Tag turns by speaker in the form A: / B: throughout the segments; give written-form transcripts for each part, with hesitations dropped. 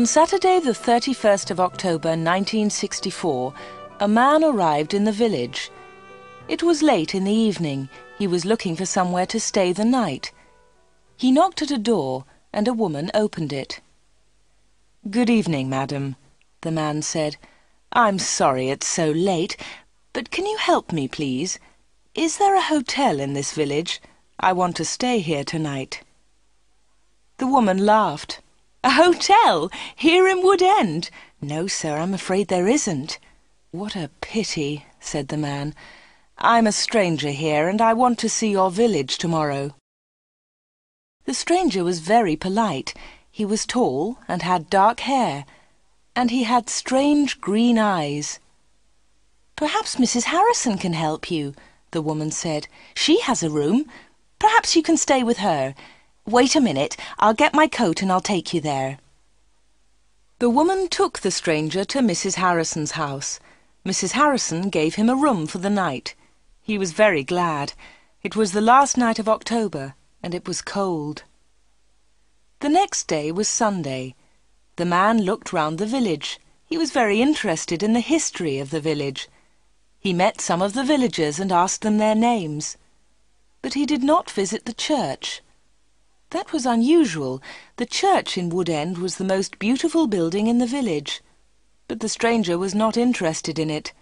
A: On Saturday the 31st of October 1964, a man arrived in the village. It was late in the evening. He was looking for somewhere to stay the night. He knocked at a door and a woman opened it. "Good evening, madam," the man said. "I'm sorry it's so late, but can you help me, please? Is there a hotel in this village? I want to stay here tonight." The woman laughed. "A hotel? Here in Wood End? No, sir, I'm afraid there isn't." "What a pity," said the man. "I'm a stranger here, and I want to see your village tomorrow." The stranger was very polite. He was tall and had dark hair, and he had strange green eyes. "Perhaps Mrs. Harrison can help you," the woman said. "She has a room. Perhaps you can stay with her. Wait a minute, I'll get my coat and I'll take you there." The woman took the stranger to Mrs. Harrison's house. Mrs. Harrison gave him a room for the night. He was very glad. It was the last night of October, and it was cold. The next day was Sunday. The man looked round the village. He was very interested in the history of the village. He met some of the villagers and asked them their names. But he did not visit the church. That was unusual. The church in Wood End was the most beautiful building in the village. But the stranger was not interested in it.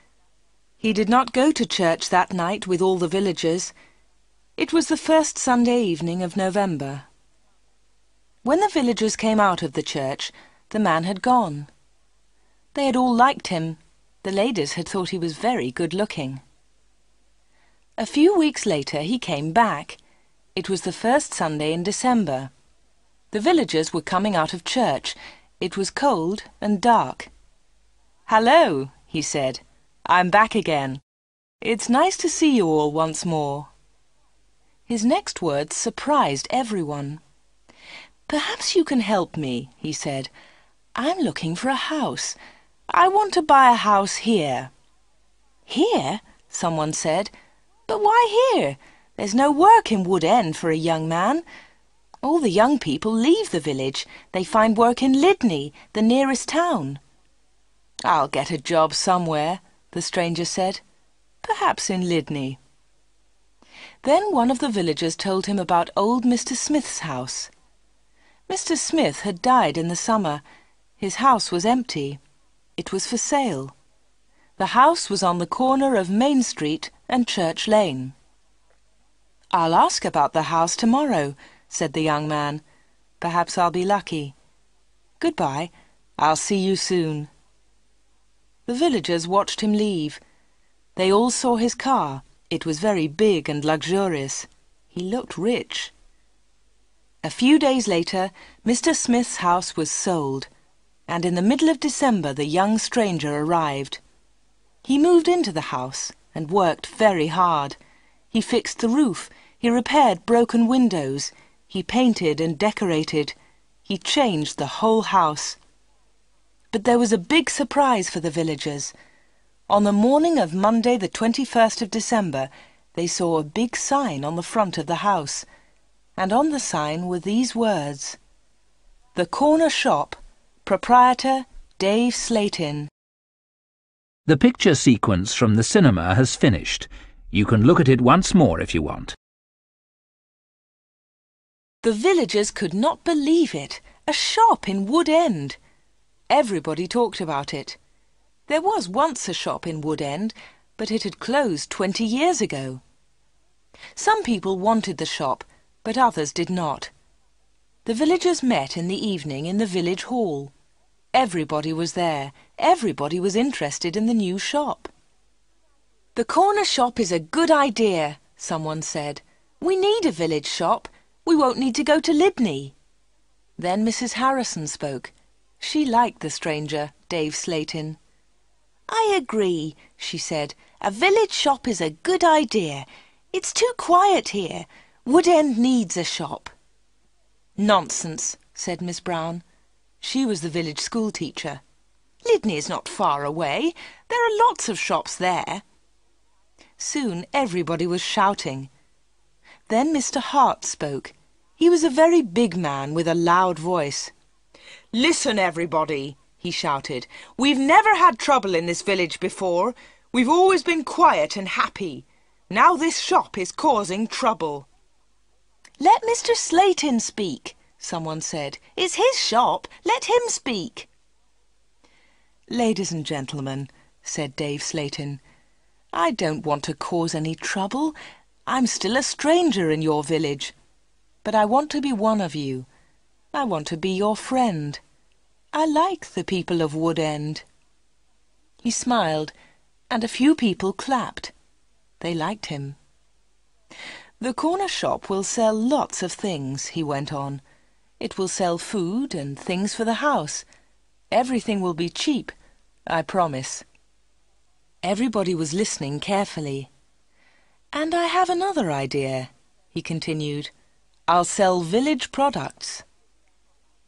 A: He did not go to church that night with all the villagers. It was the first Sunday evening of November. When the villagers came out of the church, the man had gone. They had all liked him. The ladies had thought he was very good-looking. A few weeks later he came back. It was the first Sunday in December. The villagers were coming out of church. It was cold and dark. "Hello," he said. "I'm back again. It's nice to see you all once more." His next words surprised everyone. "Perhaps you can help me," he said. "I'm looking for a house. I want to buy a house here." "Here?" someone said. "But why here? There's no work in Wood End for a young man. All the young people leave the village. They find work in Lydney, the nearest town." "I'll get a job somewhere," the stranger said. "Perhaps in Lydney." Then one of the villagers told him about old Mr. Smith's house. Mr. Smith had died in the summer. His house was empty. It was for sale. The house was on the corner of Main Street and Church Lane. "I'll ask about the house tomorrow," said the young man. "Perhaps I'll be lucky. Goodbye. I'll see you soon." The villagers watched him leave. They all saw his car. It was very big and luxurious. He looked rich. A few days later, Mr. Smith's house was sold, and in the middle of December the young stranger arrived. He moved into the house and worked very hard. He fixed the roof. He repaired broken windows. He painted and decorated. He changed the whole house. But there was a big surprise for the villagers. On the morning of Monday the 21st of December, they saw a big sign on the front of the house, and on the sign were these words: "The Corner Shop, Proprietor Dave Slatin."
B: The picture sequence from the cinema has finished. You can look at it once more if you want.
A: The villagers could not believe it. A shop in Wood End. Everybody talked about it. There was once a shop in Wood End, but it had closed 20 years ago. Some people wanted the shop, but others did not. The villagers met in the evening in the village hall. Everybody was there. Everybody was interested in the new shop. "The corner shop is a good idea," someone said. "We need a village shop. We won't need to go to Lydney." Then Mrs. Harrison spoke. She liked the stranger, Dave Slatin. "I agree," she said. "A village shop is a good idea. It's too quiet here. Wood End needs a shop." "Nonsense," said Miss Brown. She was the village school teacher. "Lydney is not far away. There are lots of shops there." Soon everybody was shouting. Then Mr. Hart spoke. He was a very big man with a loud voice. "Listen, everybody," he shouted. "We've never had trouble in this village before. We've always been quiet and happy. Now this shop is causing trouble." "Let Mr. Slayton speak," someone said. "It's his shop. Let him speak." "Ladies and gentlemen," said Dave Slayton, "I don't want to cause any trouble. I'm still a stranger in your village. But I want to be one of you. I want to be your friend. I like the people of Wood End." He smiled, and a few people clapped. They liked him. "The corner shop will sell lots of things," he went on. "It will sell food and things for the house. Everything will be cheap, I promise." Everybody was listening carefully. "And I have another idea," he continued. "I'll sell village products."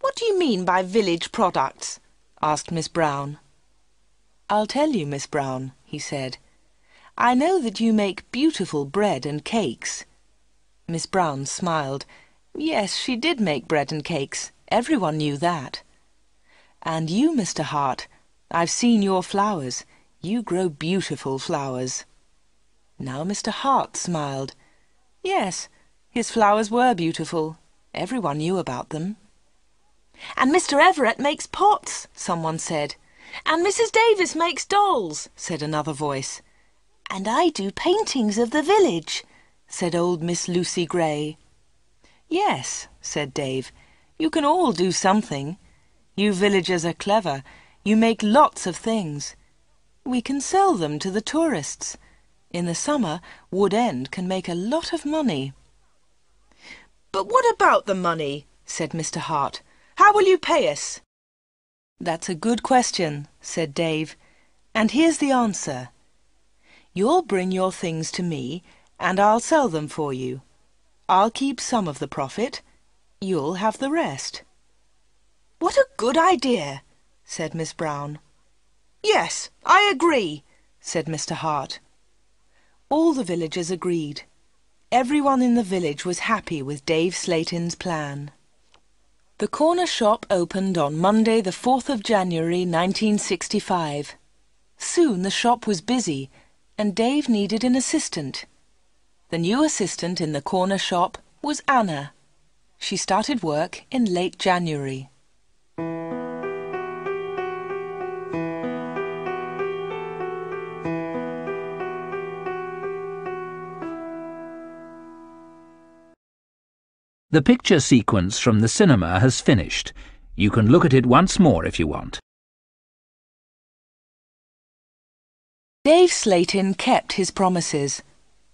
A: "What do you mean by village products?" asked Miss Brown. "I'll tell you, Miss Brown," he said. "I know that you make beautiful bread and cakes." Miss Brown smiled. Yes, she did make bread and cakes. Everyone knew that. "And you, Mr. Hart, I've seen your flowers. You grow beautiful flowers." Now Mr. Hart smiled. Yes, his flowers were beautiful. Everyone knew about them. "And Mr. Everett makes pots," someone said. "And Mrs. Davis makes dolls," said another voice. "And I do paintings of the village," said old Miss Lucy Gray. "Yes," said Dave, "you can all do something. You villagers are clever. You make lots of things. We can sell them to the tourists. In the summer, Wood End can make a lot of money." "But what about the money?" said Mr. Hart. "How will you pay us?" "That's a good question," said Dave. "And here's the answer. You'll bring your things to me, and I'll sell them for you. I'll keep some of the profit. You'll have the rest." "What a good idea," said Miss Brown. "Yes, I agree," said Mr. Hart. All the villagers agreed. Everyone in the village was happy with Dave Slayton's plan. The corner shop opened on Monday the 4th of January 1965. Soon the shop was busy and Dave needed an assistant. The new assistant in the corner shop was Anna. She started work in late January.
B: The picture sequence from the cinema has finished. You can look at it once more if you want.
A: Dave Slayton kept his promises.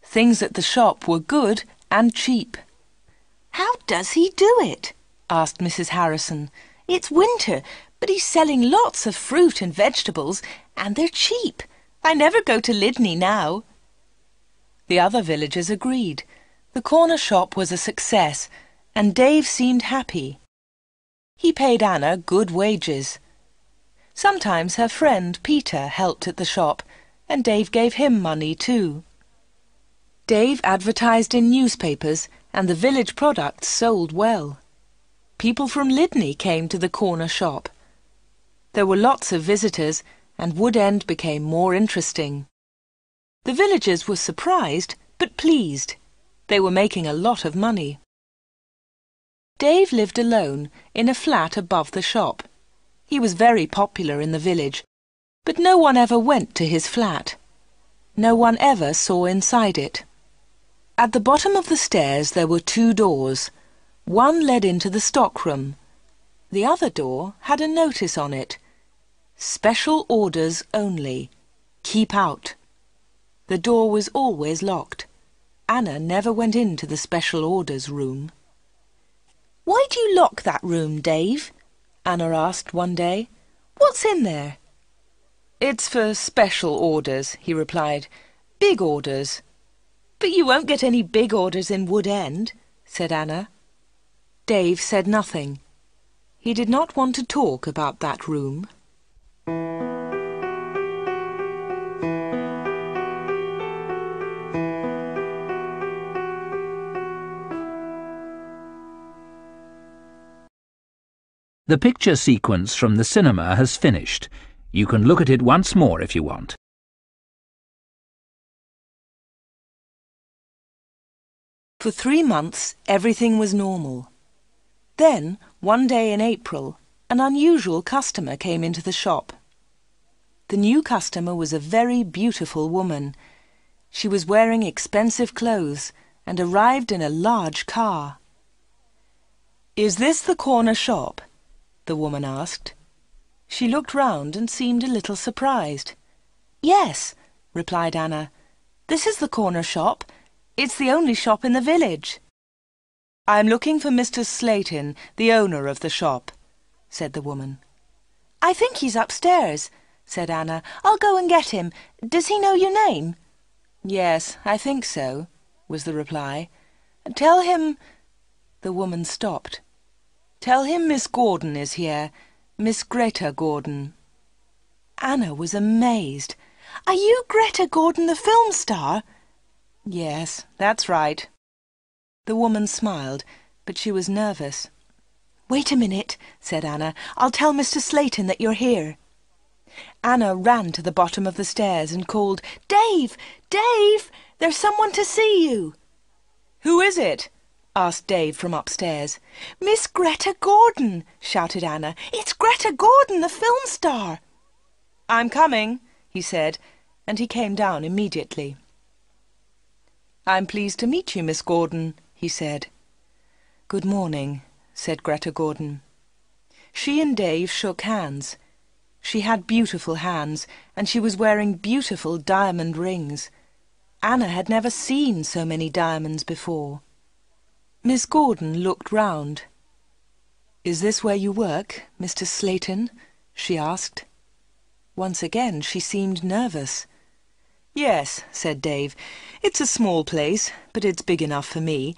A: Things at the shop were good and cheap. "How does he do it?" asked Mrs. Harrison. "It's winter, but he's selling lots of fruit and vegetables, and they're cheap. I never go to Lydney now." The other villagers agreed. The corner shop was a success, and Dave seemed happy. He paid Anna good wages. Sometimes her friend Peter helped at the shop, and Dave gave him money too. Dave advertised in newspapers, and the village products sold well. People from Lydney came to the corner shop. There were lots of visitors, and Wood End became more interesting. The villagers were surprised, but pleased. They were making a lot of money. Dave lived alone in a flat above the shop. He was very popular in the village, but no one ever went to his flat. No one ever saw inside it. At the bottom of the stairs there were 2 doors. One led into the stockroom. The other door had a notice on it. "Special orders only. Keep out." The door was always locked. Anna never went into the special orders room. "Why do you lock that room, Dave?" Anna asked one day. "What's in there?" "It's for special orders," he replied. "Big orders." "But you won't get any big orders in Wood End," said Anna. Dave said nothing. He did not want to talk about that room.
B: The picture sequence from the cinema has finished. You can look at it once more if you want.
A: For 3 months, everything was normal. Then, one day in April, an unusual customer came into the shop. The new customer was a very beautiful woman. She was wearing expensive clothes and arrived in a large car. "Is this the corner shop?" the woman asked. She looked round and seemed a little surprised. "Yes," replied Anna. "This is the corner shop. It's the only shop in the village." "I'm looking for Mr. Slayton, the owner of the shop," said the woman. "I think he's upstairs," said Anna. "I'll go and get him. Does he know your name?" "Yes, I think so," was the reply. "Tell him—" The woman stopped. "Tell him Miss Gordon is here, Miss Greta Gordon." Anna was amazed. "Are you Greta Gordon, the film star?" "Yes, that's right." The woman smiled, but she was nervous. "Wait a minute," said Anna. "I'll tell Mr. Slayton that you're here." Anna ran to the bottom of the stairs and called, "Dave! Dave! There's someone to see you!" "Who is it?" asked Dave from upstairs. "Miss Greta Gordon!" shouted Anna. "It's Greta Gordon, the film star!" "I'm coming," he said, and he came down immediately. "I'm pleased to meet you, Miss Gordon," he said. "Good morning," said Greta Gordon. She and Dave shook hands. She had beautiful hands, and she was wearing beautiful diamond rings. Anna had never seen so many diamonds before. Miss Gordon looked round. "Is this where you work, Mr. Slayton?" she asked. Once again she seemed nervous. "Yes," said Dave. "It's a small place, but it's big enough for me.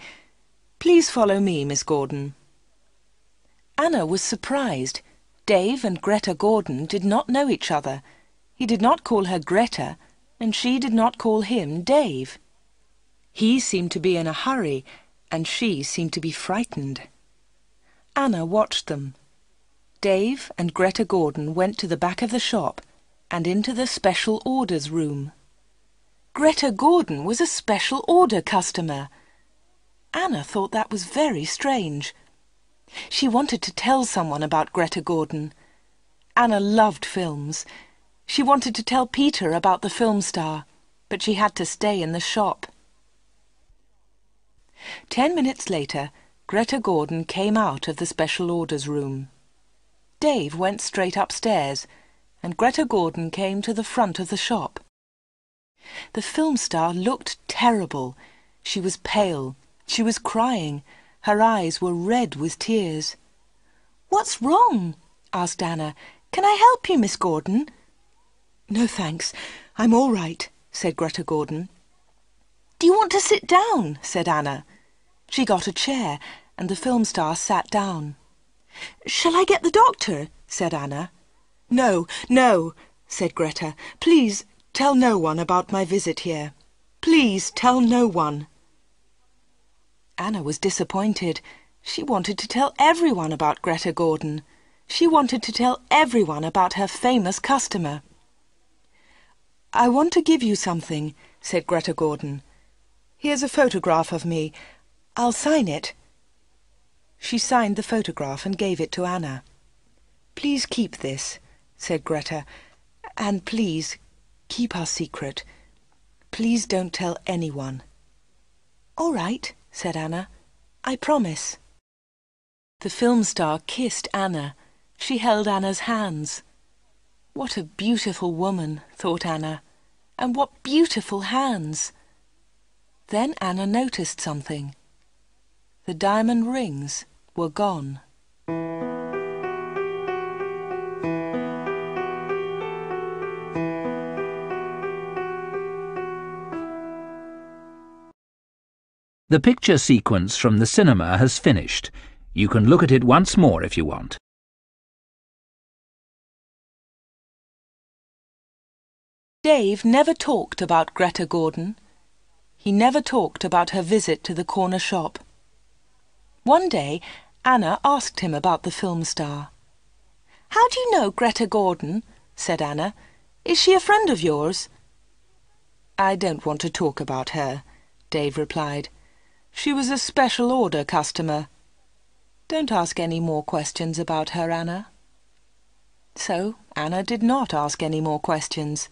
A: Please follow me, Miss Gordon." Anna was surprised. Dave and Greta Gordon did not know each other. He did not call her Greta, and she did not call him Dave. He seemed to be in a hurry, and she seemed to be frightened. Anna watched them. Dave and Greta Gordon went to the back of the shop and into the special orders room. Greta Gordon was a special order customer. Anna thought that was very strange. She wanted to tell someone about Greta Gordon. Anna loved films. She wanted to tell Peter about the film star, but she had to stay in the shop. 10 minutes later, Greta Gordon came out of the special orders room. Dave went straight upstairs, and Greta Gordon came to the front of the shop. The film star looked terrible. She was pale. She was crying. Her eyes were red with tears. "What's wrong?" asked Anna. "Can I help you, Miss Gordon?" "No, thanks. I'm all right," said Greta Gordon. "Do you want to sit down?" said Anna. She got a chair, and the film star sat down. "Shall I get the doctor?" said Anna. "No, no," said Greta. "Please tell no one about my visit here. Please tell no one." Anna was disappointed. She wanted to tell everyone about Greta Gordon. She wanted to tell everyone about her famous customer. "I want to give you something," said Greta Gordon. "Here's a photograph of me. I'll sign it." She signed the photograph and gave it to Anna. "Please keep this," said Greta, "and please keep our secret. Please don't tell anyone." "All right," said Anna. "I promise." The film star kissed Anna. She held Anna's hands. What a beautiful woman, thought Anna, and what beautiful hands. Then Anna noticed something. The diamond rings were gone.
B: The picture sequence from the cinema has finished. You can look at it once more if you want.
A: Dave never talked about Greta Gordon. He never talked about her visit to the corner shop. One day, Anna asked him about the film star. "How do you know Greta Gordon?" said Anna. "Is she a friend of yours?" "I don't want to talk about her," Dave replied. "She was a special order customer. Don't ask any more questions about her, Anna." So Anna did not ask any more questions.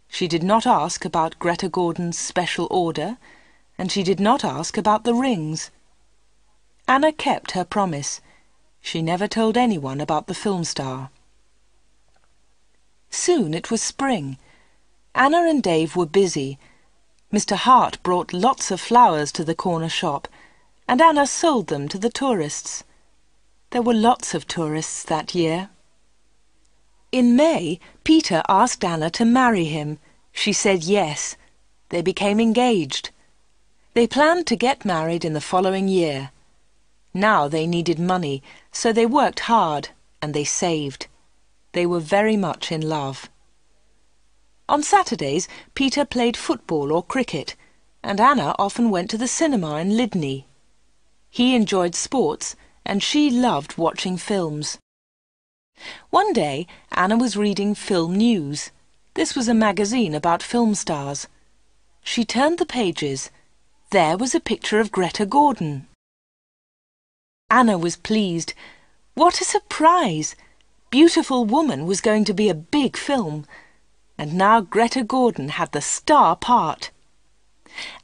A: She did not ask about Greta Gordon's special order, and she did not ask about the rings. Anna kept her promise. She never told anyone about the film star. Soon it was spring. Anna and Dave were busy. Mr. Hart brought lots of flowers to the corner shop, and Anna sold them to the tourists. There were lots of tourists that year. In May, Peter asked Anna to marry him. She said yes. They became engaged. They planned to get married in the following year. Now they needed money, so they worked hard and they saved. They were very much in love. On Saturdays, Peter played football or cricket, and Anna often went to the cinema in Lydney. He enjoyed sports, and she loved watching films. One day, Anna was reading Film News. This was a magazine about film stars. She turned the pages. There was a picture of Greta Gordon. Anna was pleased. What a surprise! Beautiful Woman was going to be a big film, and now Greta Gordon had the star part.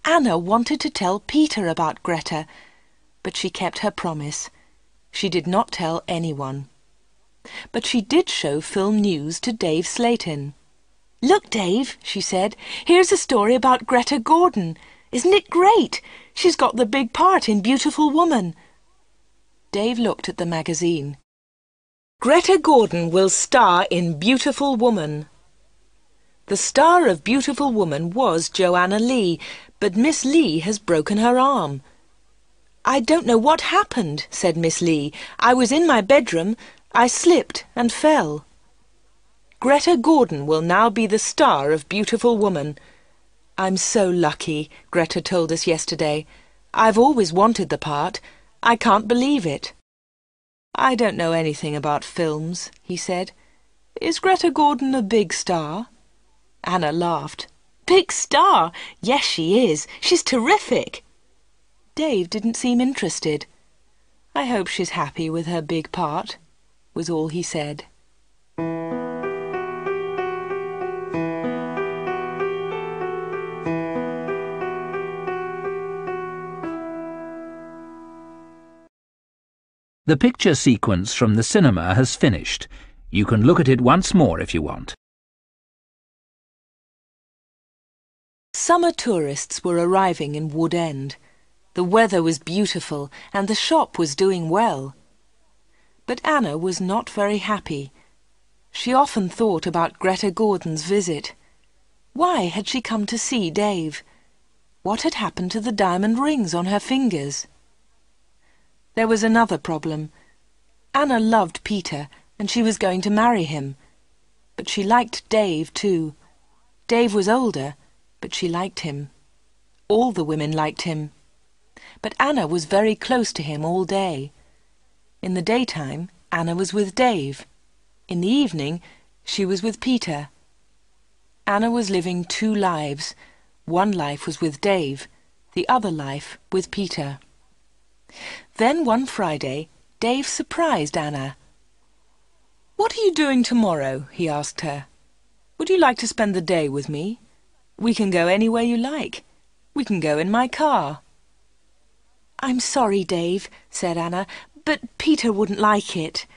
A: Anna wanted to tell Peter about Greta, but she kept her promise. She did not tell anyone. But she did show Film News to Dave Slayton. "Look, Dave," she said, "here's a story about Greta Gordon. Isn't it great? She's got the big part in Beautiful Woman." Dave looked at the magazine. "Greta Gordon will star in Beautiful Woman." The star of Beautiful Woman was Joanna Lee, but Miss Lee has broken her arm. "I don't know what happened," said Miss Lee. "I was in my bedroom. I slipped and fell." Greta Gordon will now be the star of Beautiful Woman. "I'm so lucky," Greta told us yesterday. "I've always wanted the part. I can't believe it." "I don't know anything about films," he said. "Is Greta Gordon a big star?" Anna laughed. "Big star? Yes, she is. She's terrific." Dave didn't seem interested. "I hope she's happy with her big part," was all he said.
B: The picture sequence from the cinema has finished. You can look at it once more if you want.
A: Summer tourists were arriving in Wood End. The weather was beautiful and the shop was doing well. But Anna was not very happy. She often thought about Greta Gordon's visit. Why had she come to see Dave? What had happened to the diamond rings on her fingers? There was another problem. Anna loved Peter and she was going to marry him. But she liked Dave too. Dave was older, but she liked him. All the women liked him. But Anna was very close to him all day. In the daytime, Anna was with Dave. In the evening, she was with Peter. Anna was living two lives. One life was with Dave, the other life with Peter. Then one Friday, Dave surprised Anna. "What are you doing tomorrow?" he asked her. "Would you like to spend the day with me? We can go anywhere you like. We can go in my car." "I'm sorry, Dave," said Anna, "but Peter wouldn't like it."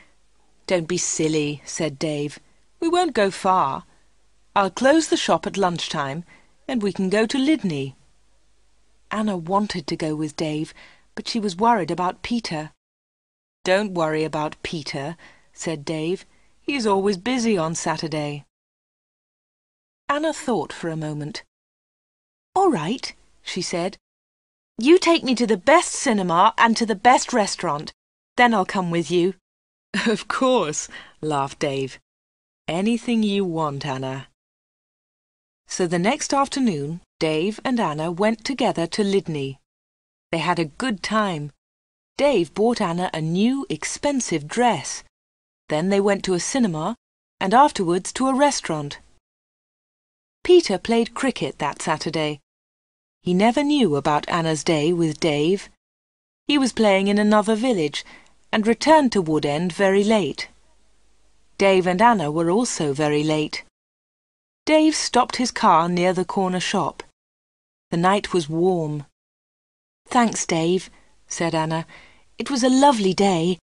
A: "Don't be silly," said Dave. "We won't go far. I'll close the shop at lunchtime and we can go to Lydney." Anna wanted to go with Dave, but she was worried about Peter. "Don't worry about Peter," said Dave. "He's always busy on Saturday." Anna thought for a moment. "All right," she said. "You take me to the best cinema and to the best restaurant. Then I'll come with you." "Of course," laughed Dave. "Anything you want, Anna." So the next afternoon, Dave and Anna went together to Lydney. They had a good time. Dave bought Anna a new, expensive dress. Then they went to a cinema and afterwards to a restaurant. Peter played cricket that Saturday. He never knew about Anna's day with Dave. He was playing in another village and returned to Woodend very late. Dave and Anna were also very late. Dave stopped his car near the corner shop. The night was warm. "Thanks, Dave," said Anna. "It was a lovely day."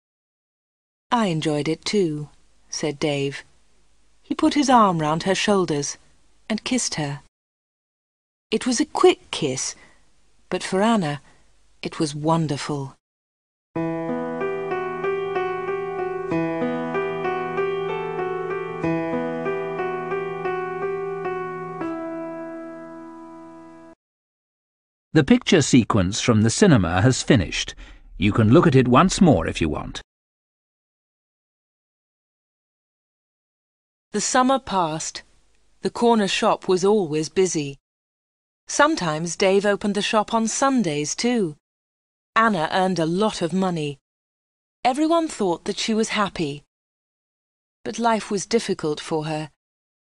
A: "I enjoyed it too," said Dave. He put his arm round her shoulders and kissed her. It was a quick kiss, but for Anna it was wonderful.
B: The picture sequence from the cinema has finished. You can look at it once more if you want.
A: The summer passed. The corner shop was always busy. Sometimes Dave opened the shop on Sundays too. Anna earned a lot of money. Everyone thought that she was happy. But life was difficult for her.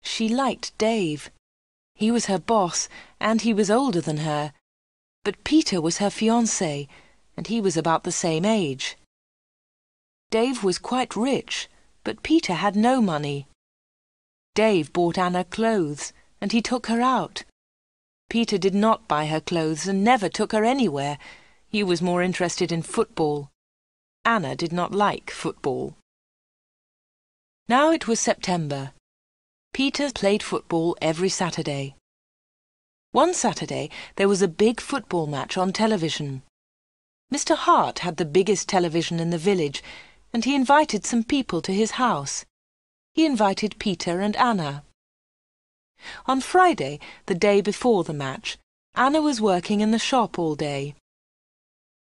A: She liked Dave. He was her boss, and he was older than her. But Peter was her fiancé, and he was about the same age. Dave was quite rich, but Peter had no money. Dave bought Anna clothes, and he took her out. Peter did not buy her clothes and never took her anywhere. He was more interested in football. Anna did not like football. Now it was September. Peter played football every Saturday. One Saturday there was a big football match on television. Mr. Hart had the biggest television in the village, and he invited some people to his house. He invited Peter and Anna. On Friday, the day before the match, Anna was working in the shop all day.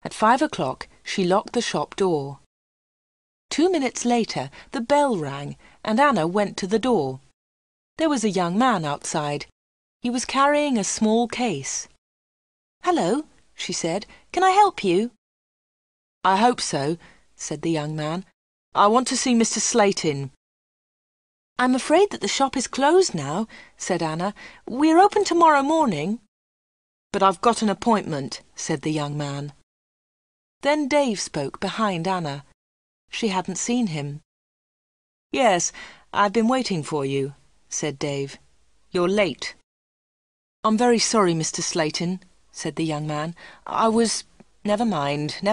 A: At 5 o'clock, she locked the shop door. 2 minutes later, the bell rang, and Anna went to the door. There was a young man outside. He was carrying a small case. "Hello," she said. "Can I help you?" "I hope so," said the young man. "I want to see Mr. Slatin." "I'm afraid that the shop is closed now," said Anna. "We're open tomorrow morning." "But I've got an appointment," said the young man. Then Dave spoke behind Anna. She hadn't seen him. "Yes, I've been waiting for you," said Dave. "You're late." "I'm very sorry, Mr. Slatin," said the young man. Never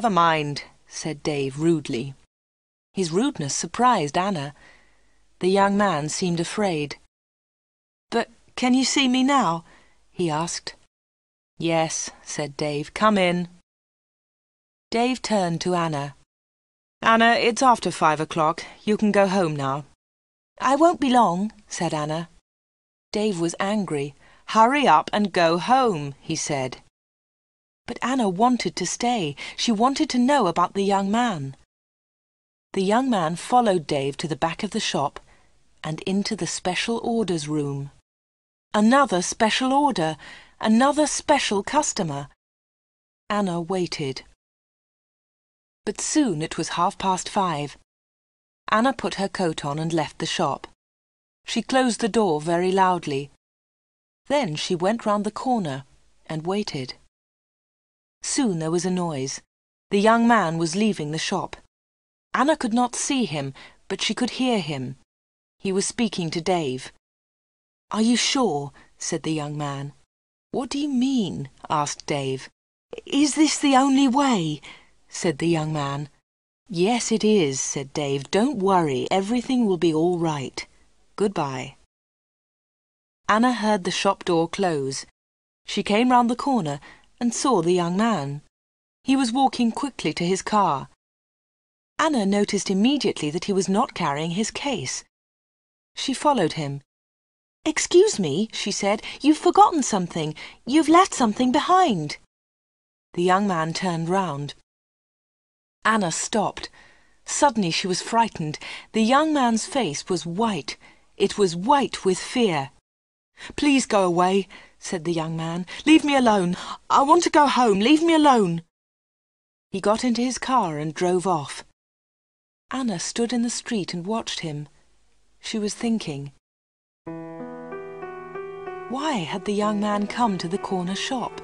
A: mind," said Dave rudely. His rudeness surprised Anna. The young man seemed afraid. "But can you see me now?" he asked. "Yes," said Dave. "Come in." Dave turned to Anna. "Anna, it's after 5 o'clock. You can go home now." "I won't be long," said Anna. Dave was angry. "Hurry up and go home," he said. But Anna wanted to stay. She wanted to know about the young man. The young man followed Dave to the back of the shop and into the special orders room. Another special order, another special customer. Anna waited. But soon it was 5:30. Anna put her coat on and left the shop. She closed the door very loudly. Then she went round the corner and waited. Soon there was a noise. The young man was leaving the shop. Anna could not see him, but she could hear him. He was speaking to Dave. "Are you sure?" said the young man. "What do you mean?" asked Dave. "Is this the only way?" said the young man. "Yes, it is," said Dave. "Don't worry, everything will be all right. Goodbye." Anna heard the shop door close. She came round the corner and saw the young man. He was walking quickly to his car. Anna noticed immediately that he was not carrying his case. She followed him. "Excuse me," she said, "you've forgotten something. You've left something behind." The young man turned round. Anna stopped. Suddenly she was frightened. The young man's face was white. It was white with fear. "Please go away," said the young man. "Leave me alone. I want to go home. Leave me alone." He got into his car and drove off. Anna stood in the street and watched him. She was thinking. Why had the young man come to the corner shop?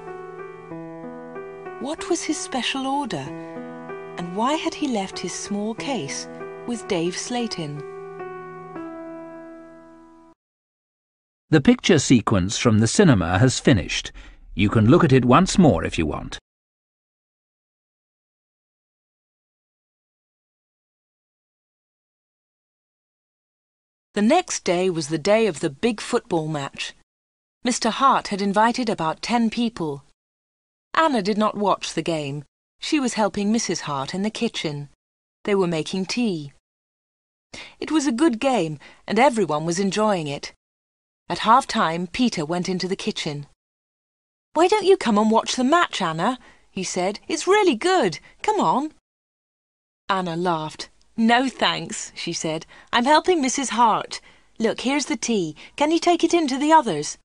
A: What was his special order? And why had he left his small case with Dave Slate in?
B: The picture sequence from the cinema has finished. You can look at it once more if you want.
A: The next day was the day of the big football match. Mr. Hart had invited about 10 people. Anna did not watch the game. She was helping Mrs. Hart in the kitchen. They were making tea. It was a good game, and everyone was enjoying it. At half-time, Peter went into the kitchen. "Why don't you come and watch the match, Anna?" he said. "It's really good. Come on." Anna laughed. "No, thanks," she said. "I'm helping Mrs. Hart. Look, here's the tea. Can you take it in to the others?"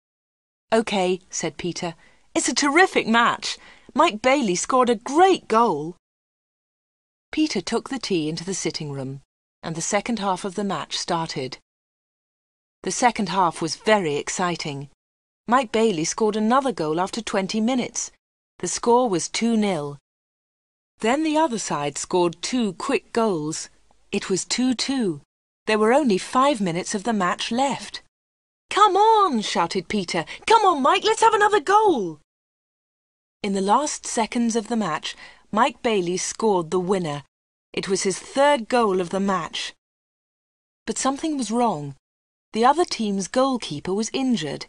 A: "OK," said Peter. "It's a terrific match. Mike Bailey scored a great goal." Peter took the tea into the sitting room, and the second half of the match started. The second half was very exciting. Mike Bailey scored another goal after 20 minutes. The score was 2-0. Then the other side scored 2 quick goals. It was 2-2. There were only 5 minutes of the match left. "Come on!" shouted Peter. "Come on, Mike, let's have another goal!" In the last seconds of the match, Mike Bailey scored the winner. It was his 3rd goal of the match. But something was wrong. The other team's goalkeeper was injured.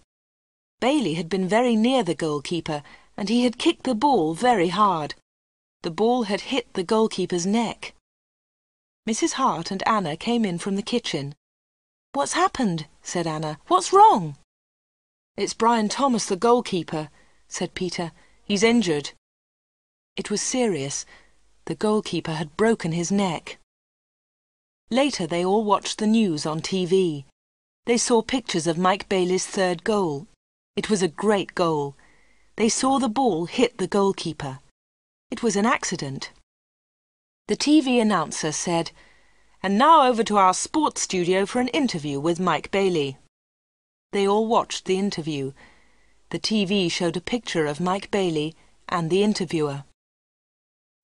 A: Bailey had been very near the goalkeeper, and he had kicked the ball very hard. The ball had hit the goalkeeper's neck. Mrs. Hart and Anna came in from the kitchen. "What's happened?" said Anna. "What's wrong?" "It's Brian Thomas, the goalkeeper," said Peter. "He's injured." It was serious. The goalkeeper had broken his neck. Later they all watched the news on TV. They saw pictures of Mike Bailey's 3rd goal. It was a great goal. They saw the ball hit the goalkeeper. It was an accident. The TV announcer said, "And now over to our sports studio for an interview with Mike Bailey." They all watched the interview. The TV showed a picture of Mike Bailey and the interviewer.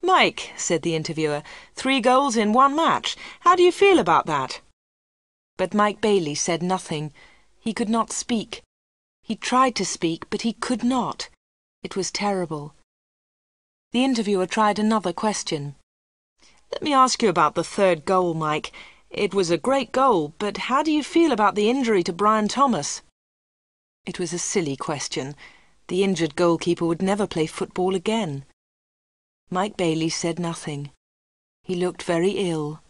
A: "Mike," said the interviewer, 3 goals in 1 match. How do you feel about that?" But Mike Bailey said nothing. He could not speak. He tried to speak, but he could not. It was terrible. The interviewer tried another question. "Let me ask you about the 3rd goal, Mike. It was a great goal, but how do you feel about the injury to Brian Thomas?" It was a silly question. The injured goalkeeper would never play football again. Mike Bailey said nothing. He looked very ill.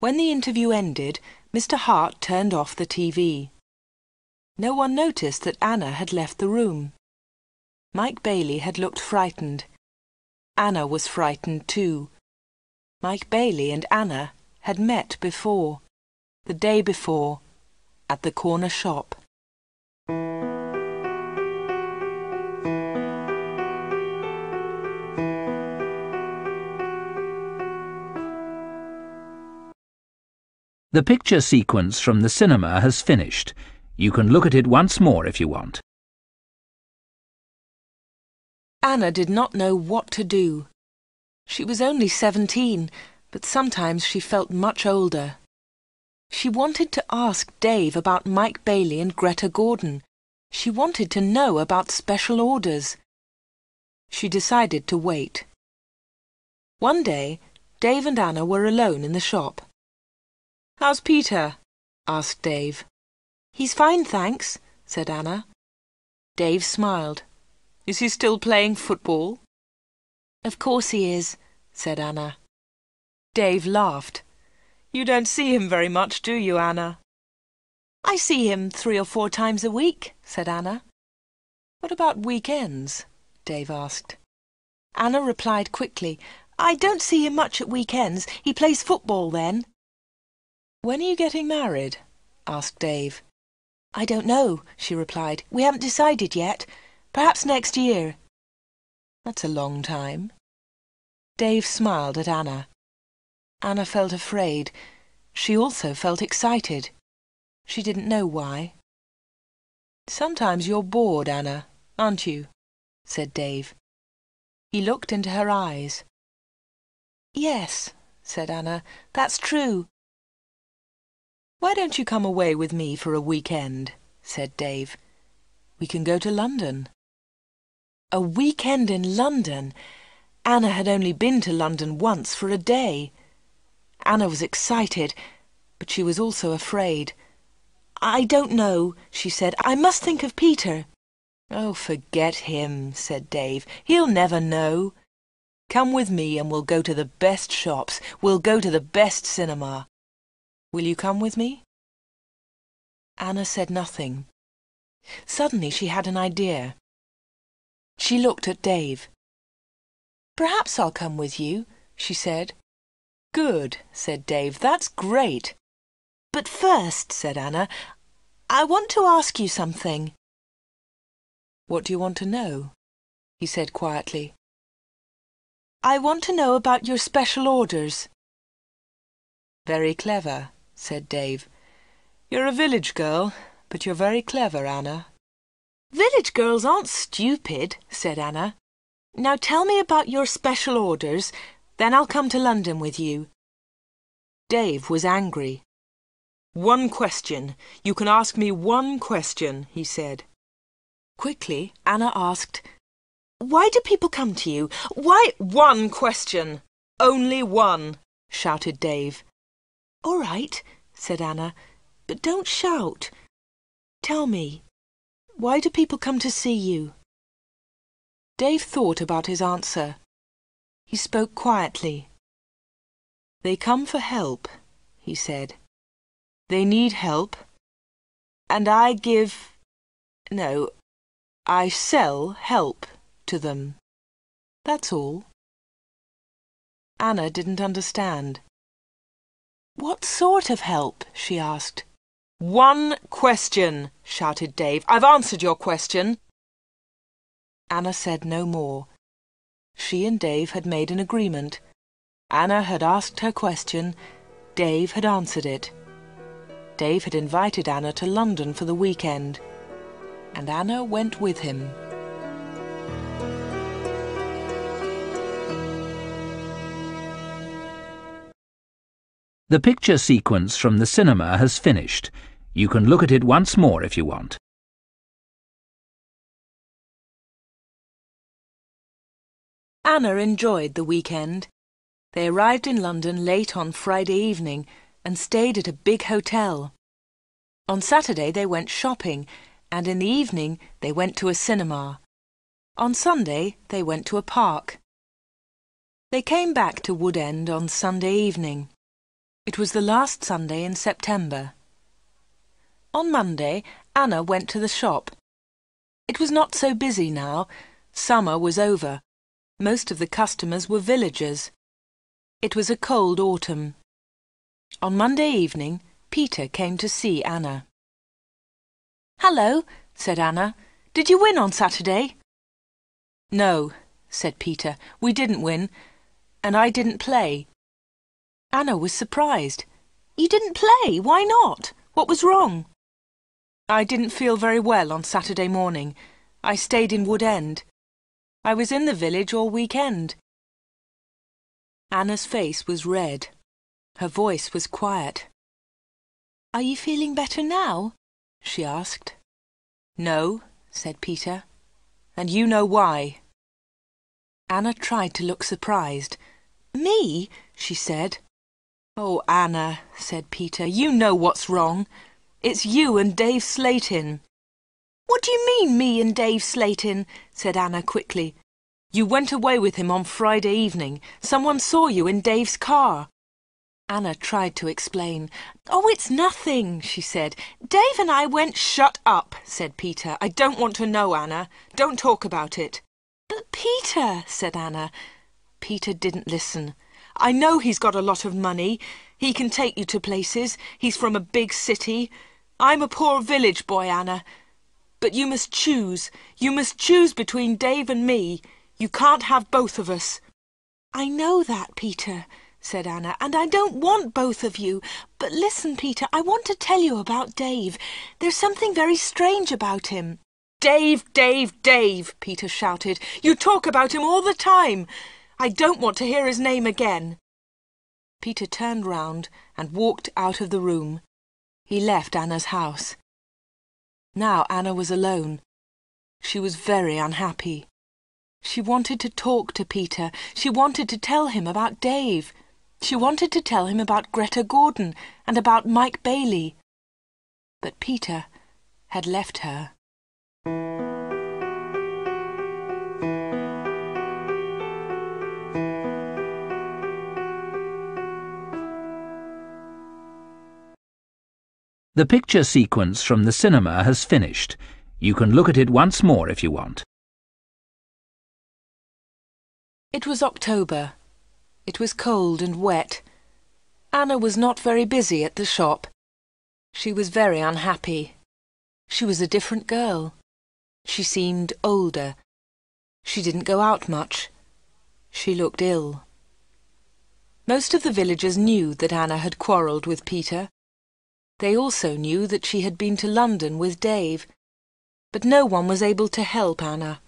A: When the interview ended, Mr. Hart turned off the TV. No one noticed that Anna had left the room. Mike Bailey had looked frightened. Anna was frightened too. Mike Bailey and Anna had met before, the day before, at the corner shop.
B: The picture sequence from the cinema has finished. You can look at it once more if you want.
A: Anna did not know what to do. She was only 17, but sometimes she felt much older. She wanted to ask Dave about Mike Bailey and Greta Gordon. She wanted to know about special orders. She decided to wait. One day, Dave and Anna were alone in the shop. "How's Peter?" asked Dave. "He's fine, thanks," said Anna. Dave smiled. "Is he still playing football?" "Of course he is," said Anna. Dave laughed. "You don't see him very much, do you, Anna?" "I see him 3 or 4 times a week," said Anna. "What about weekends?" Dave asked. Anna replied quickly, "I don't see him much at weekends. He plays football then." "When are you getting married?" asked Dave. "I don't know," she replied. "We haven't decided yet. Perhaps next year." "That's a long time." Dave smiled at Anna. Anna felt afraid. She also felt excited. She didn't know why. "Sometimes you're bored, Anna, aren't you?" said Dave. He looked into her eyes. "Yes," said Anna, "that's true." "Why don't you come away with me for a weekend?" said Dave. "We can go to London." A weekend in London! Anna had only been to London once for a day. Anna was excited, but she was also afraid. "I don't know," she said. "I must think of Peter." "Oh, forget him," said Dave. "He'll never know. Come with me and we'll go to the best shops. We'll go to the best cinema. Will you come with me?" Anna said nothing. Suddenly she had an idea. She looked at Dave. "Perhaps I'll come with you," she said. "Good," said Dave. "That's great." "But first," said Anna, "I want to ask you something." "What do you want to know?" he said quietly. "I want to know about your special orders." "Very clever," said Dave. "You're a village girl, but you're very clever, Anna." "Village girls aren't stupid," said Anna. "Now tell me about your special orders, then I'll come to London with you." Dave was angry. "One question. You can ask me one question," he said. Quickly, Anna asked, "Why do people come to you? Why—" "One question! Only one!" shouted Dave. "All right," said Anna, "but don't shout. Tell me, why do people come to see you?" Dave thought about his answer. He spoke quietly. "They come for help," he said. "They need help, and I sell help to them. That's all." Anna didn't understand. "What sort of help?" she asked. "One question!" shouted Dave. "I've answered your question." Anna said no more. She and Dave had made an agreement. Anna had asked her question. Dave had answered it. Dave had invited Anna to London for the weekend, and Anna went with him.
B: The picture sequence from the cinema has finished. You can look at it once more if you want.
A: Anna enjoyed the weekend. They arrived in London late on Friday evening and stayed at a big hotel. On Saturday they went shopping, and in the evening they went to a cinema. On Sunday they went to a park. They came back to Wood End on Sunday evening. It was the last Sunday in September. On Monday, Anna went to the shop. It was not so busy now. Summer was over. Most of the customers were villagers. It was a cold autumn. On Monday evening, Peter came to see Anna. "Hello," said Anna. "Did you win on Saturday?" "No," said Peter. "We didn't win, and I didn't play." Anna was surprised. "You didn't play? Why not? What was wrong?" "I didn't feel very well on Saturday morning. I stayed in Wood End. I was in the village all weekend." Anna's face was red. Her voice was quiet. "Are you feeling better now?" she asked. "No," said Peter, "and you know why." Anna tried to look surprised. "Me?" she said. "Oh, Anna," said Peter, "you know what's wrong. It's you and Dave Slatin." "What do you mean, me and Dave Slatin?" said Anna quickly. "You went away with him on Friday evening. Someone saw you in Dave's car." Anna tried to explain. "Oh, it's nothing," she said. "Dave and I went—" "Shut up," said Peter. "I don't want to know, Anna. Don't talk about it." "But Peter," said Anna. Peter didn't listen. "I know he's got a lot of money. He can take you to places. He's from a big city. I'm a poor village boy, Anna. But you must choose. You must choose between Dave and me. You can't have both of us." "I know that, Peter," said Anna, and I don't want both of you. But listen, Peter, I want to tell you about Dave. There's something very strange about him. Dave, Dave, Dave, Peter shouted. You talk about him all the time. I don't want to hear his name again. Peter turned round and walked out of the room. He left Anna's house. Now Anna was alone. She was very unhappy. She wanted to talk to Peter. She wanted to tell him about Dave. She wanted to tell him about Greta Gordon and about Mike Bailey. But Peter had left her.
B: The picture sequence from the cinema has finished. You can look at it once more if you want.
A: It was October. It was cold and wet. Anna was not very busy at the shop. She was very unhappy. She was a different girl. She seemed older. She didn't go out much. She looked ill. Most of the villagers knew that Anna had quarrelled with Peter. They also knew that she had been to London with Dave. But no one was able to help Anna.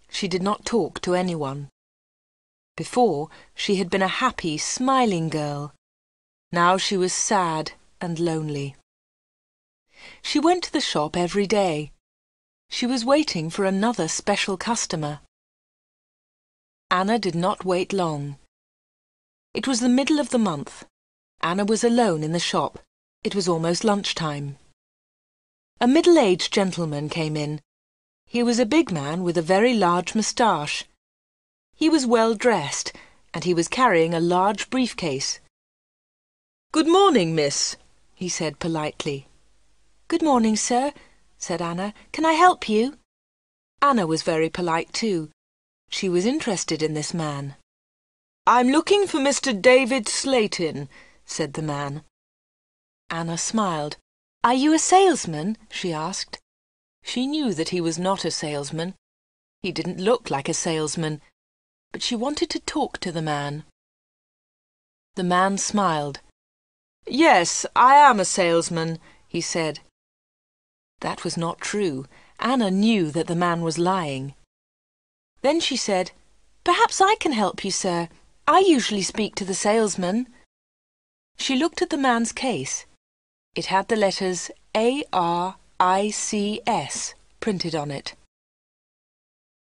A: She did not talk to anyone. Before, she had been a happy, smiling girl. Now she was sad and lonely. She went to the shop every day. She was waiting for another special customer. Anna did not wait long. It was the middle of the month. Anna was alone in the shop. It was almost lunchtime. A middle-aged gentleman came in. He was a big man with a very large moustache. He was well dressed, and he was carrying a large briefcase. "Good morning, miss," he said politely. "Good morning, sir," said Anna. "Can I help you?" Anna was very polite too. She was interested in this man. "I'm looking for Mr. David Slatin," said the man. Anna smiled. "Are you a salesman?" she asked. She knew that he was not a salesman. He didn't look like a salesman. But she wanted to talk to the man. The man smiled. "Yes, I am a salesman," he said. That was not true. Anna knew that the man was lying. Then she said, "Perhaps I can help you, sir. I usually speak to the salesman." She looked at the man's case. It had the letters ARICS printed on it.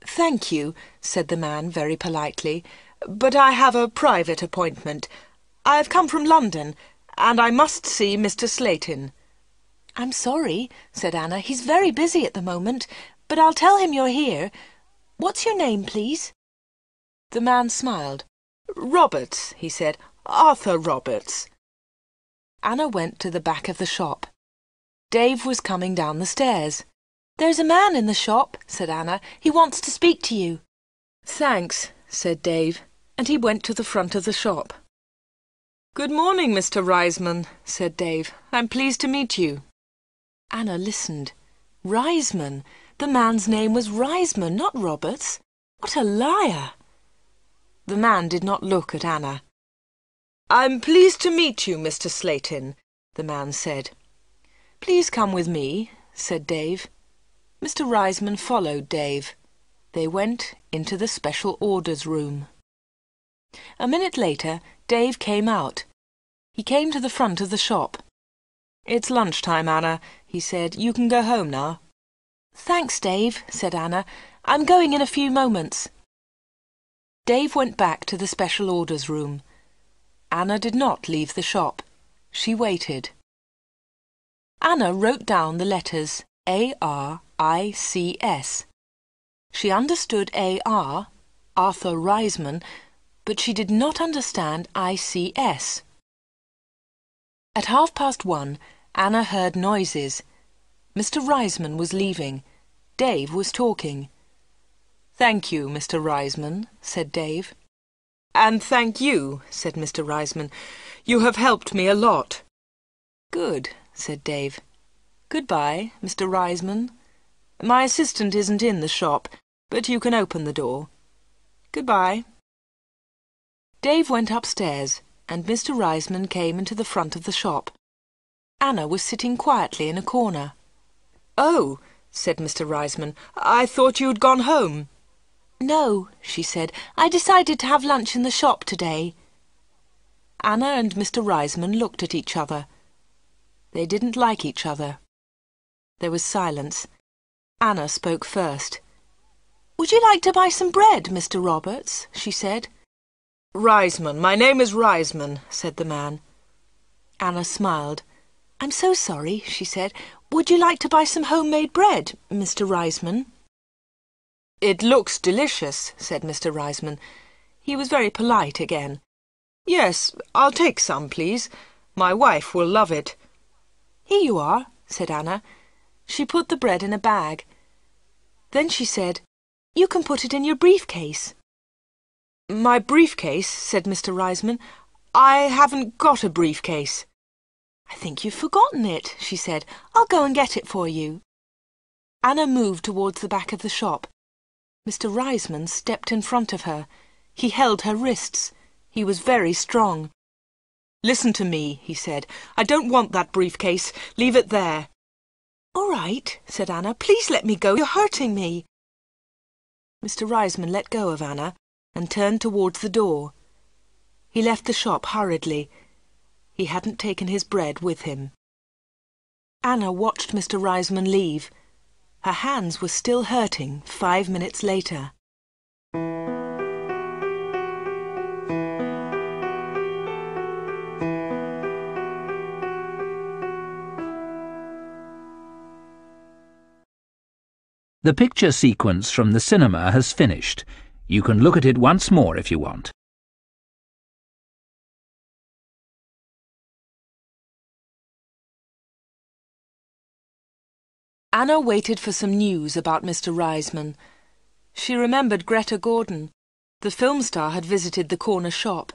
A: "Thank you," said the man very politely, "but I have a private appointment. I've come from London, and I must see Mr. Slatin." "I'm sorry," said Anna. "He's very busy at the moment, but I'll tell him you're here. What's your name, please?" The man smiled. "Roberts," he said. "Arthur Roberts." Anna went to the back of the shop. Dave was coming down the stairs. "There's a man in the shop," said Anna. "He wants to speak to you." "Thanks," said Dave, and he went to the front of the shop. "Good morning, Mr. Reisman," said Dave. "I'm pleased to meet you." Anna listened. Reisman! The man's name was Reisman, not Roberts. What a liar! The man did not look at Anna. "I'm pleased to meet you, Mr. Slatin," the man said. "Please come with me," said Dave. Mr. Reisman followed Dave. They went into the special orders room. A minute later, Dave came out. He came to the front of the shop. "It's lunchtime, Anna," he said. "You can go home now." "Thanks, Dave," said Anna. "I'm going in a few moments." Dave went back to the special orders room. Anna did not leave the shop. She waited. Anna wrote down the letters ARICS. She understood AR, Arthur Reisman, but she did not understand ICS. At 1:30, Anna heard noises. Mr. Reisman was leaving. Dave was talking. "Thank you, Mr. Reisman," said Dave. "And thank you," said Mr. Reisman. "You have helped me a lot." "Good," said Dave. "Goodbye, Mr. Reisman. My assistant isn't in the shop, but you can open the door. Goodbye." Dave went upstairs, and Mr. Reisman came into the front of the shop. Anna was sitting quietly in a corner. "Oh," said Mr. Reisman, "I thought you'd gone home." "No," she said. "I decided to have lunch in the shop today." Anna and Mr. Reisman looked at each other. They didn't like each other. There was silence. Anna spoke first. "Would you like to buy some bread, Mr. Roberts?" she said.
C: "Reisman. My name is Reisman," said the man.
A: Anna smiled. "I'm so sorry," she said. "Would you like to buy some homemade bread, Mr. Reisman?"
C: "It looks delicious," said Mr. Reisman. He was very polite again. "Yes, I'll take some, please. My wife will love it."
A: "Here you are," said Anna. She put the bread in a bag. Then she said, "You can put it in your briefcase."
C: "My briefcase?" said Mr. Reisman. "I haven't got a briefcase."
A: "I think you've forgotten it," she said. "I'll go and get it for you." Anna moved towards the back of the shop. Mr. Reisman stepped in front of her. He held her wrists. He was very strong.
C: "Listen to me," he said. "I don't want that briefcase. Leave it there."
A: "All right," said Anna. "Please let me go. You're hurting me." Mr. Reisman let go of Anna and turned towards the door. He left the shop hurriedly. He hadn't taken his bread with him. Anna watched Mr. Reisman leave. Her hands were still hurting 5 minutes later.
B: The picture sequence from the cinema has finished. You can look at it once more if you want.
A: Anna waited for some news about Mr. Reisman. She remembered Greta Gordon. The film star had visited the corner shop.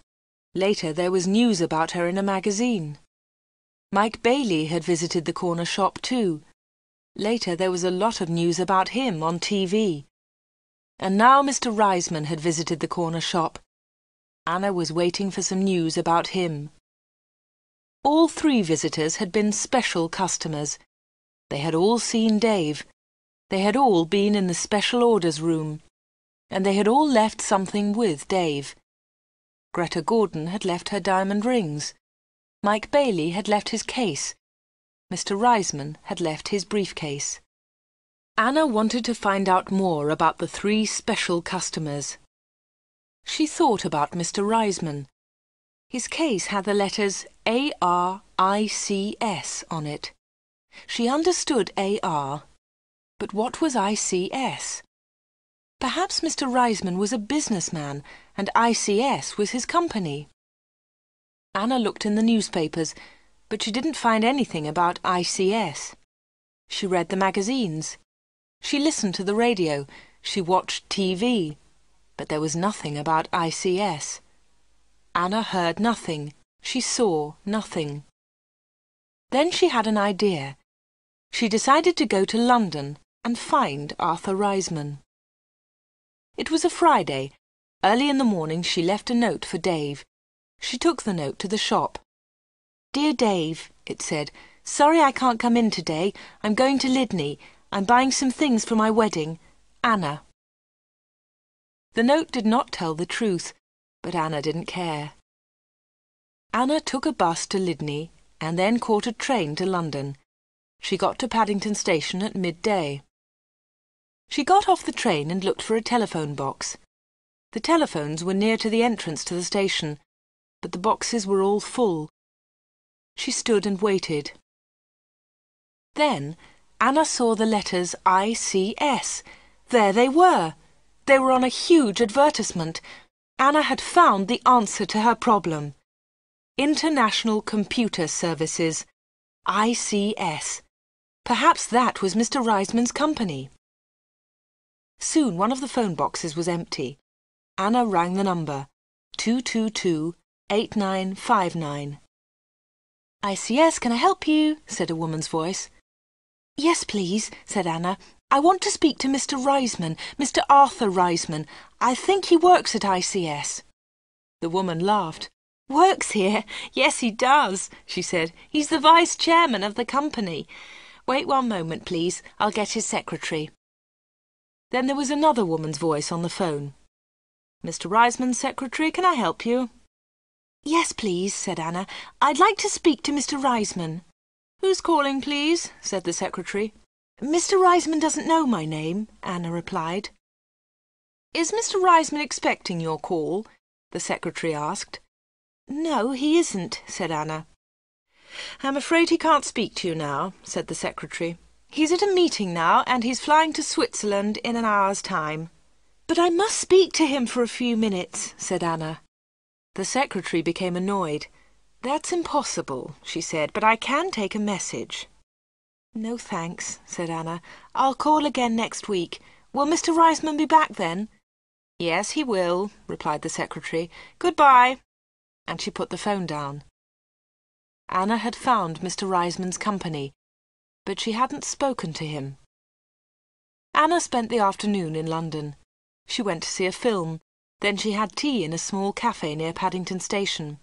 A: Later there was news about her in a magazine. Mike Bailey had visited the corner shop too. Later there was a lot of news about him on TV. And now Mr. Reisman had visited the corner shop. Anna was waiting for some news about him. All 3 visitors had been special customers. They had all seen Dave. They had all been in the special orders room. And they had all left something with Dave. Greta Gordon had left her diamond rings. Mike Bailey had left his case. Mr. Reisman had left his briefcase. Anna wanted to find out more about the 3 special customers. She thought about Mr. Reisman. His case had the letters ARICS on it. She understood AR, but what was ICS? Perhaps Mr. Reisman was a businessman and ICS was his company. Anna looked in the newspapers, but she didn't find anything about ICS. She read the magazines. She listened to the radio. She watched TV. But there was nothing about ICS. Anna heard nothing. She saw nothing. Then she had an idea. She decided to go to London and find Arthur Reisman. It was a Friday. Early in the morning she left a note for Dave. She took the note to the shop. "Dear Dave," it said, "sorry I can't come in today. I'm going to Lydney. I'm buying some things for my wedding. Anna." The note did not tell the truth, but Anna didn't care. Anna took a bus to Lydney and then caught a train to London. She got to Paddington Station at midday. She got off the train and looked for a telephone box. The telephones were near to the entrance to the station, but the boxes were all full. She stood and waited. Then Anna saw the letters ICS. There they were. They were on a huge advertisement. Anna had found the answer to her problem. International Computer Services. ICS. Perhaps that was Mr. Reisman's company. Soon one of the phone boxes was empty. Anna rang the number, 222-8959. "ICS, can I help you?" said a woman's voice. "Yes, please," said Anna. "I want to speak to Mr. Reisman, Mr. Arthur Reisman. I think he works at ICS."
C: The woman laughed. "Works here? Yes, he does," she said. "He's the vice-chairman of the company. Wait one moment, please. I'll get his secretary." Then there was another woman's voice on the phone. "Mr. Reisman's secretary, can I help you?" "Yes, please," said Anna. "I'd like to speak to Mr. Reisman." "Who's calling, please?" said the secretary. "Mr. Reisman doesn't know my name," Anna replied. "Is Mr. Reisman expecting your call?" the secretary asked. "No, he isn't," said Anna. "I'm afraid he can't speak to you now," said the secretary. "He's at a meeting now, and he's flying to Switzerland in an hour's time." "But I must speak to him for a few minutes," said Anna. The secretary became annoyed. "That's impossible," she said, "but I can take a message." "No, thanks," said Anna. "I'll call again next week. Will Mr. Reisman be back then?" "Yes, he will," replied the secretary. "Goodbye." And she put the phone down. Anna had found Mr. Reisman's company, but she hadn't spoken to him. Anna spent the afternoon in London. She went to see a film. Then she had tea in a small cafe near Paddington Station.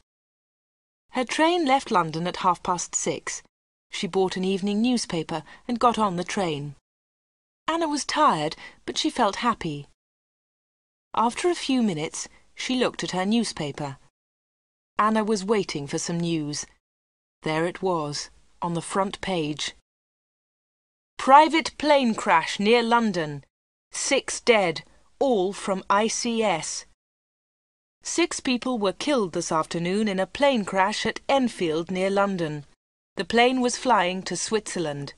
C: Her train left London at 6:30. She bought an evening newspaper and got on the train. Anna was tired, but she felt happy. After a few minutes, she looked at her newspaper. Anna was waiting for some news. There it was, on the front page. "Private plane crash near London. 6 dead, all from ICS. 6 people were killed this afternoon in a plane crash at Enfield near London. The plane was flying to Switzerland.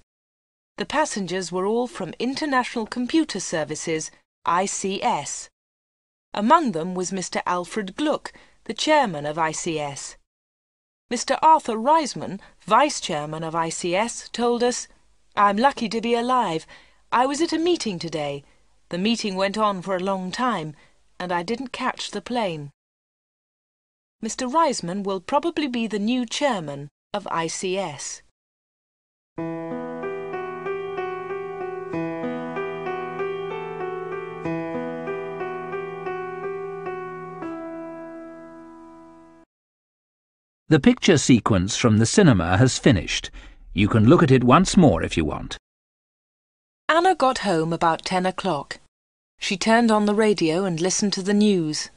C: The passengers were all from International Computer Services, ICS. Among them was Mr. Alfred Gluck, the chairman of ICS. Mr. Arthur Reisman, vice-chairman of ICS, told us, 'I'm lucky to be alive. I was at a meeting today. The meeting went on for a long time, and I didn't catch the plane.' Mr. Reisman will probably be the new chairman of ICS.
B: The picture sequence from the cinema has finished. You can look at it once more if you want.
A: Anna got home about 10 o'clock. She turned on the radio and listened to the news.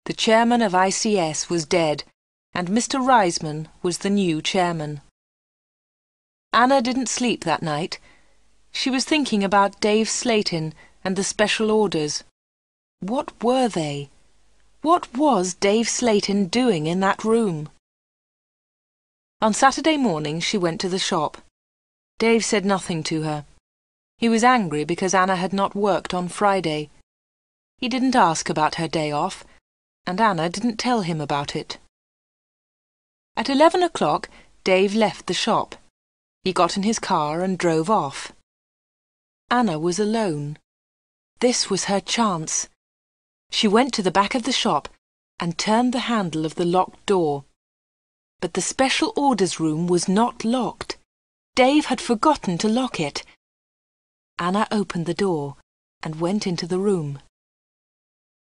A: The chairman of ICS was dead, and Mr. Reisman was the new chairman. Anna didn't sleep that night. She was thinking about Dave Slatin and the special orders. What were they? What was Dave Slatin doing in that room? On Saturday morning she went to the shop. Dave said nothing to her. He was angry because Anna had not worked on Friday. He didn't ask about her day off, and Anna didn't tell him about it. At 11 o'clock, Dave left the shop. He got in his car and drove off. Anna was alone. This was her chance. She went to the back of the shop and turned the handle of the locked door. But the special orders room was not locked. Dave had forgotten to lock it. Anna opened the door and went into the room.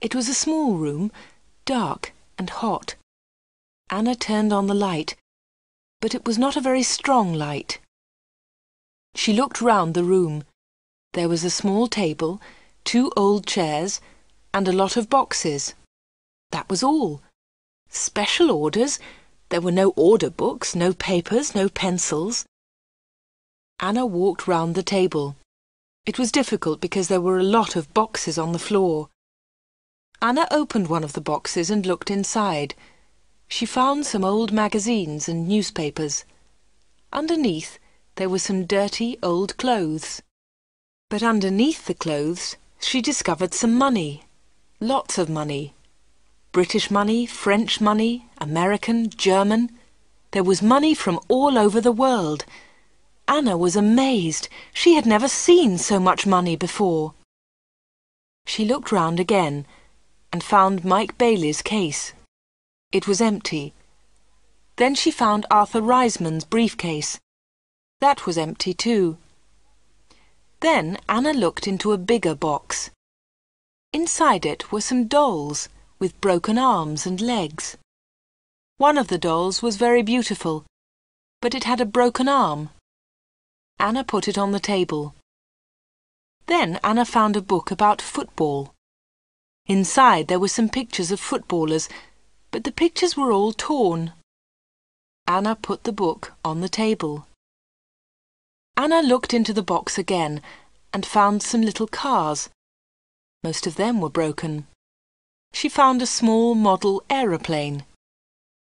A: It was a small room, dark and hot. Anna turned on the light, but it was not a very strong light. She looked round the room. There was a small table, 2 old chairs, and a lot of boxes. That was all. Special orders? There were no order books, no papers, no pencils. Anna walked round the table. It was difficult because there were a lot of boxes on the floor. Anna opened one of the boxes and looked inside. She found some old magazines and newspapers. Underneath, there were some dirty old clothes. But underneath the clothes, she discovered some money. Lots of money. British money, French money, American, German. There was money from all over the world. Anna was amazed. She had never seen so much money before. She looked round again and found Mike Bailey's case. It was empty. Then she found Arthur Reisman's briefcase. That was empty too. Then Anna looked into a bigger box. Inside it were some dolls, with broken arms and legs. One of the dolls was very beautiful, but it had a broken arm. Anna put it on the table. Then Anna found a book about football. Inside there were some pictures of footballers, but the pictures were all torn. Anna put the book on the table. Anna looked into the box again and found some little cars. Most of them were broken. She found a small model aeroplane.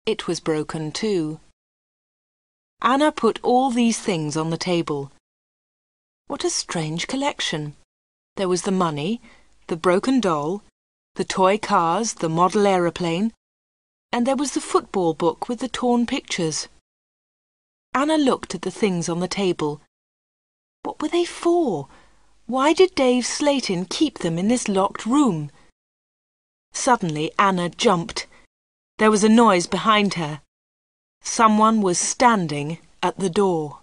A: It was broken too. Anna put all these things on the table. What a strange collection! There was the money, the broken doll, the toy cars, the model aeroplane, and there was the football book with the torn pictures. Anna looked at the things on the table. What were they for? Why did Dave Slayton keep them in this locked room? Suddenly Anna jumped. There was a noise behind her. Someone was standing at the door.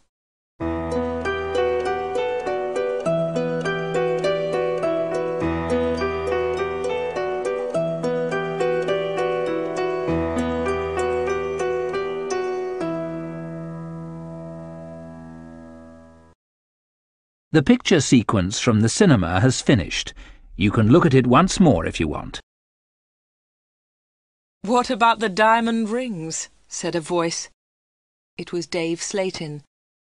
B: The picture sequence from the cinema has finished. You can look at it once more if you want.
A: "What about the diamond rings?" said a voice. It was Dave Slayton.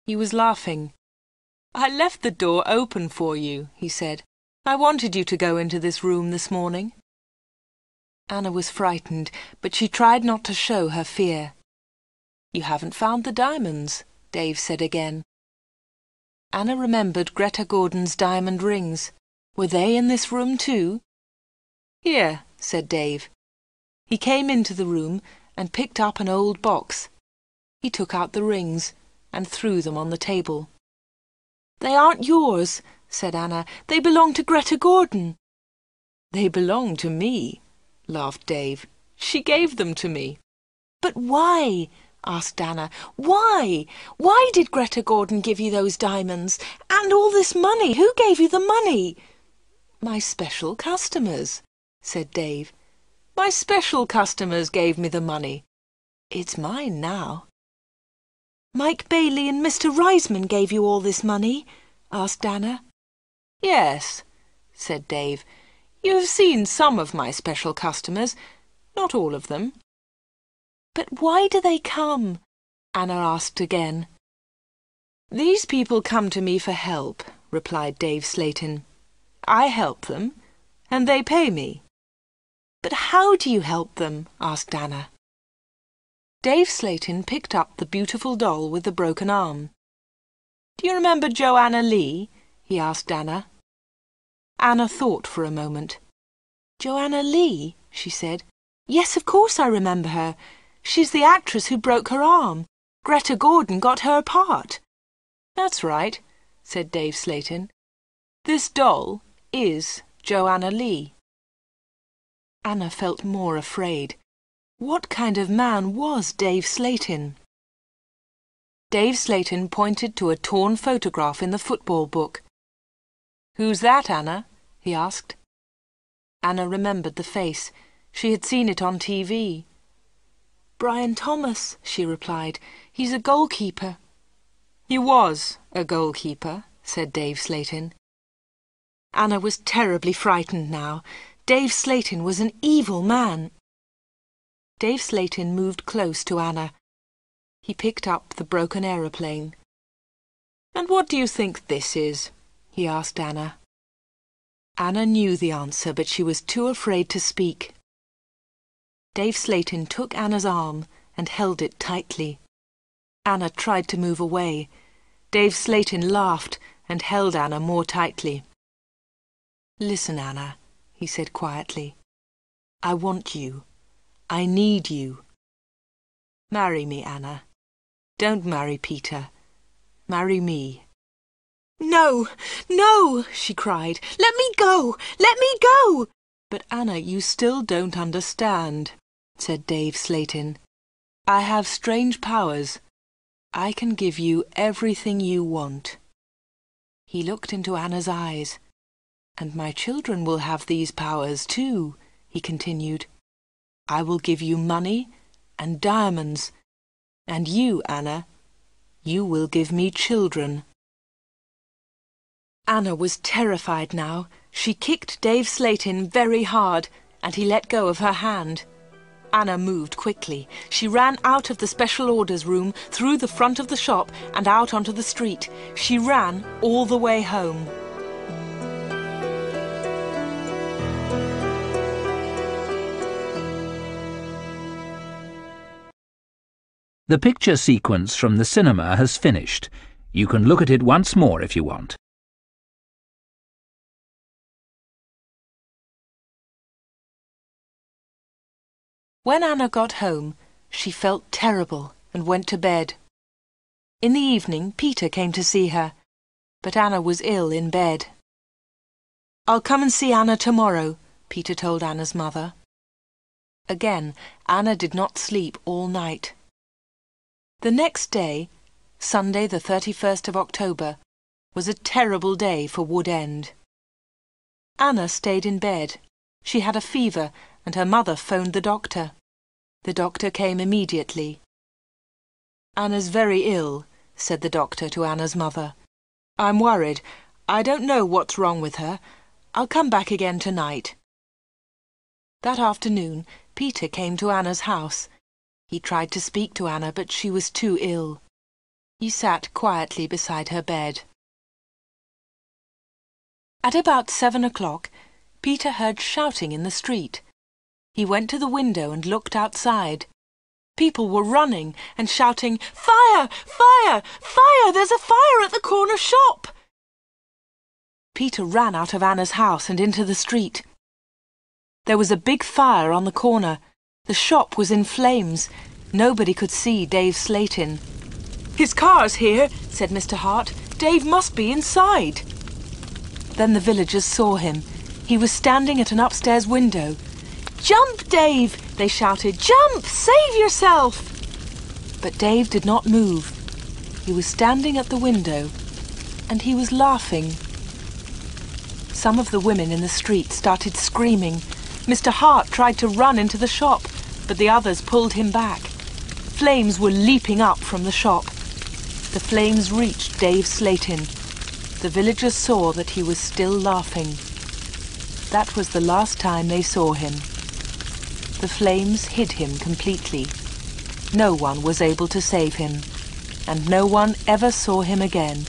A: He was laughing. "I left the door open for you," he said. "I wanted you to go into this room this morning." Anna was frightened, but she tried not to show her fear. "You haven't found the diamonds," Dave said again. Anna remembered Greta Gordon's diamond rings. Were they in this room too? "Here," said Dave. He came into the room and picked up an old box. He took out the rings and threw them on the table. "They aren't yours," said Anna. "They belong to Greta Gordon." "They belong to me," laughed Dave. "She gave them to me." "But why?" asked Anna. "Why? Why did Greta Gordon give you those diamonds? And all this money? Who gave you the money?" "My special customers," said Dave. "My special customers gave me the money. It's mine now." "Mike Bailey and Mr. Reisman gave you all this money?" asked Anna. "Yes," said Dave. "You have seen some of my special customers, not all of them." "But why do they come?" Anna asked again. "These people come to me for help," replied Dave Slayton. "I help them, and they pay me." "But how do you help them?" asked Anna. Dave Slayton picked up the beautiful doll with the broken arm. "Do you remember Joanna Lee?" he asked Anna. Anna thought for a moment. "Joanna Lee?" she said. "Yes, of course I remember her. She's the actress who broke her arm. Greta Gordon got her part." "That's right," said Dave Slayton. "This doll is Joanna Lee." Anna felt more afraid. What kind of man was Dave Slayton? Dave Slayton pointed to a torn photograph in the football book. "Who's that, Anna?" he asked. Anna remembered the face. She had seen it on TV. "Brian Thomas," she replied. "He's a goalkeeper." "He was a goalkeeper," said Dave Slayton. Anna was terribly frightened now. Dave Slayton was an evil man. Dave Slayton moved close to Anna. He picked up the broken aeroplane. "And what do you think this is?" he asked Anna. Anna knew the answer, but she was too afraid to speak. Dave Slayton took Anna's arm and held it tightly. Anna tried to move away. Dave Slayton laughed and held Anna more tightly. "Listen, Anna," he said quietly. "I want you. I need you. Marry me, Anna. Don't marry Peter. Marry me." "No, no," she cried. "Let me go! Let me go!" "But Anna, you still don't understand," said Dave Slayton. "I have strange powers. I can give you everything you want." He looked into Anna's eyes. "And my children will have these powers too," he continued. I will give you money and diamonds, and you, Anna, you will give me children." Anna was terrified now. She kicked Dave Slatin very hard, and he let go of her hand. Anna moved quickly. She ran out of the special orders room, through the front of the shop, and out onto the street. She ran all the way home.
B: The picture sequence from the cinema has finished. You can look at it once more if you want.
A: When Anna got home, she felt terrible and went to bed. In the evening, Peter came to see her, but Anna was ill in bed. "I'll come and see Anna tomorrow," Peter told Anna's mother. Again, Anna did not sleep all night. The next day, Sunday the 31st of October, was a terrible day for Wood End. Anna stayed in bed. She had a fever, and her mother phoned the doctor. The doctor came immediately. "Anna's very ill," said the doctor to Anna's mother. "I'm worried. I don't know what's wrong with her. I'll come back again tonight." That afternoon, Peter came to Anna's house. He tried to speak to Anna, but she was too ill. He sat quietly beside her bed. At about 7 o'clock, Peter heard shouting in the street. He went to the window and looked outside. People were running and shouting, "Fire! Fire! Fire! There's a fire at the corner shop!" Peter ran out of Anna's house and into the street. There was a big fire on the corner. The shop was in flames. Nobody could see Dave Slatin. "His car's here," said Mr. Hart. "Dave must be inside." Then the villagers saw him. He was standing at an upstairs window. "Jump, Dave!" they shouted. "Jump! Save yourself!" But Dave did not move. He was standing at the window, and he was laughing. Some of the women in the street started screaming. Mr. Hart tried to run into the shop, but the others pulled him back. Flames were leaping up from the shop. The flames reached Dave Slatin. The villagers saw that he was still laughing. That was the last time they saw him. The flames hid him completely. No one was able to save him, and no one ever saw him again.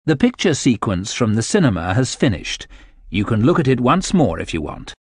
B: The picture sequence from the cinema has finished. You can look at it once more if you want.